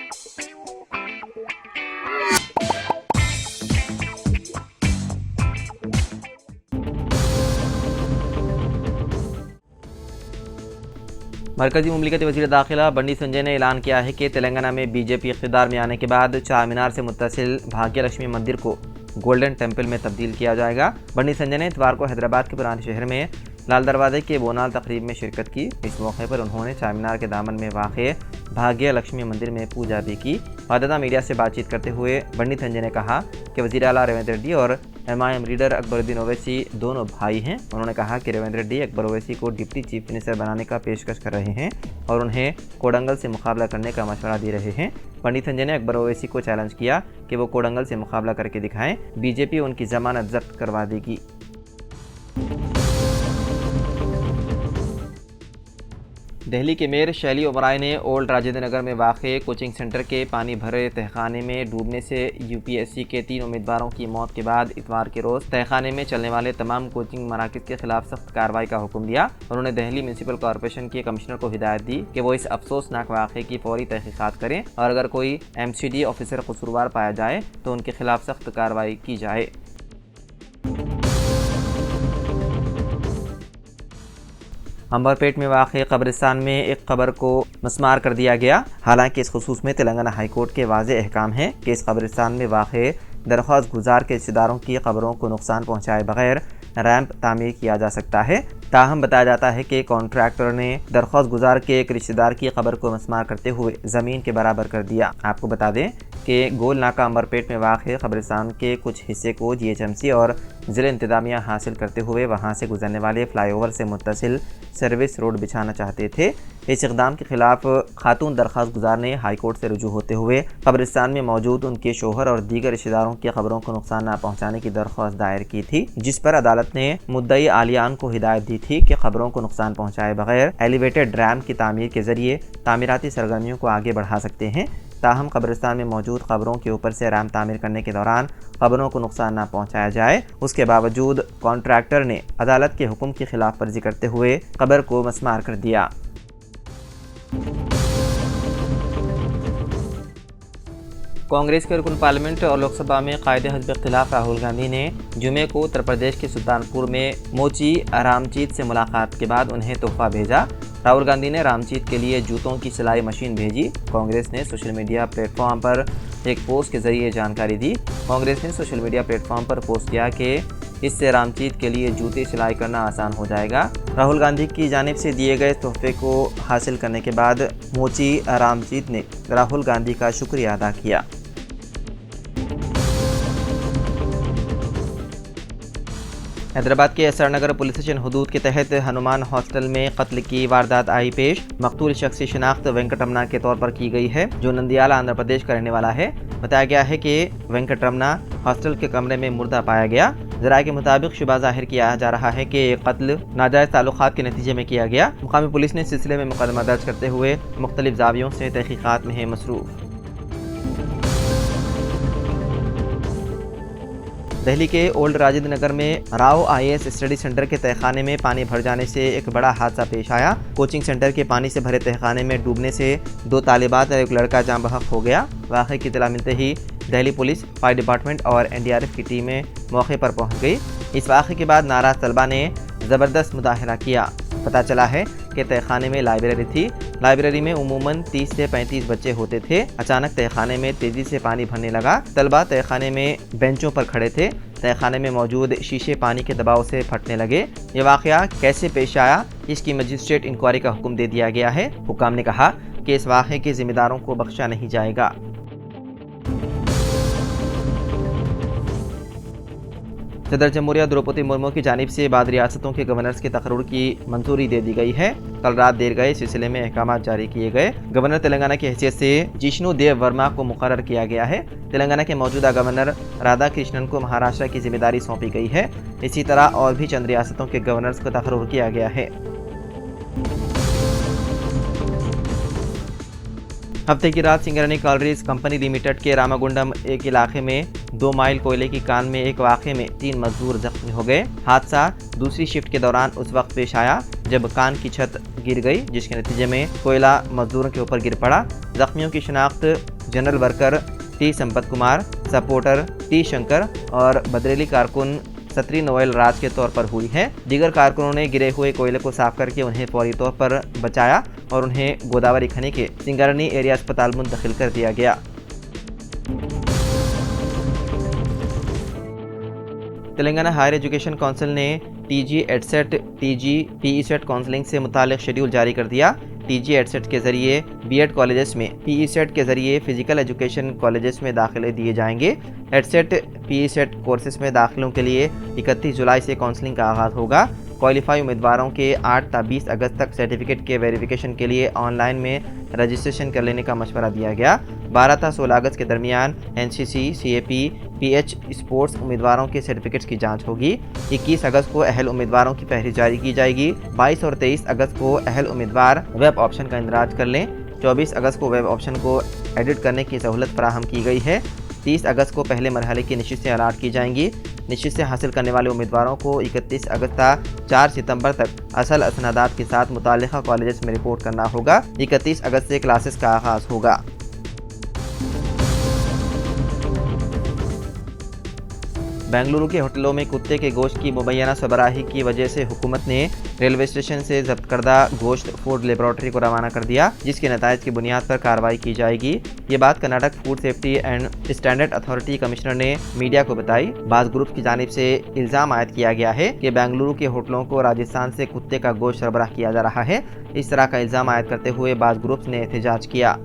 मरकजी मुमलिकती वज़ीर दाखिला बंडी संजय ने ऐलान किया है कि तेलंगाना में बीजेपी इक़्तिदार में आने के बाद चार मीनार से मुत्तसिल भाग्य लक्ष्मी मंदिर को गोल्डन टेम्पल में तब्दील किया जाएगा। बंडी संजय ने इतवार को हैदराबाद के पुराने शहर में लाल दरवाजे के बोनाल तकरीब में शिरकत की। इस मौके पर उन्होंने चार मीनार के दामन में वाक़ भाग्य लक्ष्मी मंदिर में पूजा भी की। वाददा मीडिया से बातचीत करते हुए बंडी संजय ने कहा कि वज़ीर आला रेवंत रेड्डी और MIM लीडर अकबरुद्दीन ओवैसी दोनों भाई हैं। उन्होंने कहा कि रेवंत रेड्डी अकबर ओवैसी को डिप्टी चीफ मिनिस्टर बनाने का पेशकश कर रहे हैं और उन्हें कोडंगल से मुकाबला करने का मशवरा दे रहे हैं। पंडित संजय ने अकबर ओवैसी को चैलेंज किया कि वो कोडंगल से मुकाबला करके दिखाएं, बीजेपी उनकी जमानत जब्त करवा देगी। दिल्ली के मेयर शैली ओबराय ने ओल्ड राजेंद्र नगर में वाक़े कोचिंग सेंटर के पानी भरे तहखाने में डूबने से UPSC के 3 उम्मीदवारों की मौत के बाद इतवार के रोज़ तहखाने में चलने वाले तमाम कोचिंग मराकज़ के खिलाफ सख्त कार्रवाई का हुक्म दिया। उन्होंने दिल्ली म्यूनसिपल कॉरपोरेशन के कमिश्नर को हिदायत दी कि वो इस अफसोसनाक वाक़े की फौरी तहक़ीक़ात करें और अगर कोई MCD ऑफिसर कसूरवार पाया जाए तो उनके खिलाफ सख्त कार्रवाई की जाए। अंबरपेट में वाक़े कब्रिस्तान में एक कब्र को मस्मार कर दिया गया। हालांकि इस खुसूस में तेलंगाना हाई कोर्ट के वाज़ेह अहकाम है कि इस कब्रिस्तान में वाक़े दरख्वास्त गुजार के रिश्तेदारों की कब्रों को नुकसान पहुँचाए बगैर रैंप तामीर किया जा सकता है। ताहम बताया जाता है कि कॉन्ट्रैक्टर ने दरख्वास्त गुजार के एक रिश्तेदार की कब्र को मस्मार करते हुए ज़मीन के बराबर कर दिया। आपको बता दें कि गोल नाका अंबरपेट में वाक़ कब्रिस्तान के कुछ हिस्से को GHMC और ज़िला इंतज़ामिया हासिल करते हुए वहां से गुजरने वाले फ्लाईओवर से मुत्तसिल सर्विस रोड बिछाना चाहते थे। इस इक़दाम के खिलाफ खातून दरख्वास्त गुजार ने हाई कोर्ट से रुजू होते हुए कब्रिस्तान में मौजूद उनके शोहर और दीगर रिश्तेदारों की कब्रों को नुकसान न पहुँचाने की दरख्वास्त दायर की थी, जिस पर अदालत ने मुद्दई आलियान को हिदायत दी थी कि कब्रों को नुकसान पहुँचाए बगैर एलिवेटेड रैम्प की तामीर के जरिए तामीराती सरगर्मियों को आगे बढ़ा सकते हैं। ताहम कब्रिस्तान में मौजूद कब्रों के ऊपर से रैम्प तामीर करने के दौरान कब्रों को नुकसान न पहुंचाया जाए, उसके बावजूद कॉन्ट्रैक्टर ने अदालत के हुक्म की खिलाफ वर्जी करते हुए कब्र को मस्मार कर दिया। कांग्रेस के रुकन पार्लियामेंट और लोकसभा में कायदे हज़्ब इख्तिलाफ राहुल गांधी ने जुमे को उत्तर प्रदेश के सुल्तानपुर में मोची रामचीत से मुलाकात के बाद उन्हें तोहफा भेजा। राहुल गांधी ने रामचीत के लिए जूतों की सिलाई मशीन भेजी। कांग्रेस ने सोशल मीडिया प्लेटफॉर्म पर एक पोस्ट के जरिए जानकारी दी। कांग्रेस ने सोशल मीडिया प्लेटफॉर्म पर पोस्ट किया कि इससे रामचीत के लिए जूते सिलाई करना आसान हो जाएगा। राहुल गांधी की जानिब से दिए गए तोहफे को हासिल करने के बाद मोची रामचीत ने राहुल गांधी का शुक्रिया अदा किया। हैदराबाद के SR नगर पुलिस स्टेशन हदूद के तहत हनुमान हॉस्टल में कत्ल की वारदात आई पेश। मकतूल शख्स की शिनाख्त वेंकटरमना के तौर पर की गई है, जो नंदियाला आंध्र प्रदेश का रहने वाला है। बताया गया है कि वेंकटरमना हॉस्टल के कमरे में मुर्दा पाया गया। ज़राए के मुताबिक शुबा जाहिर किया जा रहा है कि कत्ल नाजायज़ ताल्लुकात के नतीजे में किया गया। मुकामी पुलिस ने इस सिलसिले में मुकदमा दर्ज करते हुए मुख्तलिफ ज़ावियों से तहकीकात में है मसरूफ़। दिल्ली के ओल्ड राजेंद्र नगर में राव IAS स्टडी सेंटर के तहखाने में पानी भर जाने से एक बड़ा हादसा पेश आया। कोचिंग सेंटर के पानी से भरे तहखाने में डूबने से 2 तालिबात और एक लड़का जाँ बहक हो गया। वाक़े की इत्तला मिलते ही दिल्ली पुलिस, फायर डिपार्टमेंट और NDRF की टीमें मौके पर पहुंच गई। इस वाक़े के बाद नाराज़ तलबा ने ज़बरदस्त मुजाहरा किया। पता चला है कि तहखाने में लाइब्रेरी थी। लाइब्रेरी में उमूमन 30 से 35 बच्चे होते थे। अचानक तहखाने में तेज़ी से पानी भरने लगा। तलबा तहखाने में बेंचों पर खड़े थे। तहखाने में मौजूद शीशे पानी के दबाव से फटने लगे। ये वाक़या कैसे पेश आया, इसकी मजिस्ट्रेट इंक्वायरी का हुक्म दे दिया गया है। हुक्म ने कहा कि इस वाक़े के ज़िम्मेदारों को बख्शा नहीं जाएगा। सदर जमहूरिया द्रौपदी मुर्मू की जानिब से बाद रियासतों के गवर्नर्स के तकर्रुर की मंजूरी दे दी गई है। कल रात देर गए इस सिलसिले में अहकाम जारी किए गए। गवर्नर तेलंगाना की हैसियत से जिष्णु देव वर्मा को मुकर्रर किया गया है। तेलंगाना के मौजूदा गवर्नर राधा कृष्णन को महाराष्ट्र की जिम्मेदारी सौंपी गई है। इसी तरह और भी चंद रियासतों के गवर्नर्स को तकर्रुर किया गया है। हफ्ते की रात सिंगरनी कॉलरीज कंपनी लिमिटेड के रामागुंडम एक इलाके में 2 माइल कोयले की कान में एक वाक़े में 3 मजदूर जख्मी हो गए। हादसा दूसरी शिफ्ट के दौरान उस वक्त पेश आया जब कान की छत गिर गई, जिसके नतीजे में कोयला मजदूरों के ऊपर गिर पड़ा। जख्मियों की शिनाख्त general worker T Sampath Kumar, supporter T Shankar और बदरेली कारकुन सत्री नोएल राज के तौर पर हुई है। दीगर कारकुनों ने गिरे हुए कोयले को साफ करके उन्हें फौरी तौर पर बचाया और उन्हें गोदावरी खनी के सिंगारनी एरिया अस्पताल मुंतकिल कर दिया गया। तेलंगाना हायर एजुकेशन काउंसिल ने टीजी एडसेट टीजी पीईसेट काउंसलिंग से मुतालिक शेड्यूल जारी कर दिया। टीजी एडसेट के जरिए बीएड कॉलेजेस में, पीईसेट के जरिए फिजिकल एजुकेशन कॉलेजेस में दाखिले दिए जाएंगे। एडसेट पीईसेट कोर्सेज में दाखिलों के लिए 31 जुलाई से काउंसलिंग का आगाज़ होगा। क्वालिफाई उम्मीदवारों के 8 ता 20 अगस्त तक सर्टिफिकेट के वेरिफिकेशन के लिए ऑनलाइन में रजिस्ट्रेशन कर लेने का मशवरा दिया गया। 12 ता 16 अगस्त के दरमियान एनसीसी, सीएपी, पीएच स्पोर्ट्स उम्मीदवारों के सर्टिफिकेट्स की जांच होगी। 21 अगस्त को अहल उम्मीदवारों की फहरिस्त जारी की जाएगी। 22 और 23 अगस्त को अहल उम्मीदवार वेब ऑप्शन का इंदराज कर लें। 24 अगस्त को वेब ऑप्शन को एडिट करने की सहूलत फराहम की गई है। 30 अगस्त को पहले मरहले की नशिस्तें अलॉट की जाएंगी। नशिस्तें हासिल करने वाले उम्मीदवारों को 31 अगस्त ता 4 सितंबर तक असल असनादात के साथ मुतालिका कॉलेजेस में रिपोर्ट करना होगा। 31 अगस्त से क्लासेस का आगाज़ होगा। बेंगलुरु के होटलों में कुत्ते के गोश्त की मुबैना सरबराही की वजह से हुकूमत ने रेलवे स्टेशन से जब्त करदा गोश्त फूड लेबॉरेटरी को रवाना कर दिया, जिसके नतायज की बुनियाद पर कार्रवाई की जाएगी। ये बात Karnataka food safety and standard authority commissioner ने मीडिया को बताई। बाज़ ग्रुप की जानिब से इल्ज़ाम आयद किया गया है कि बेंगलुरु के होटलों को राजस्थान से कुत्ते का गोश्त सरबराह किया जा रहा है। इस तरह का इल्ज़ाम आयद करते हुए बाज़ ग्रुप्स ने एहतजाज किया।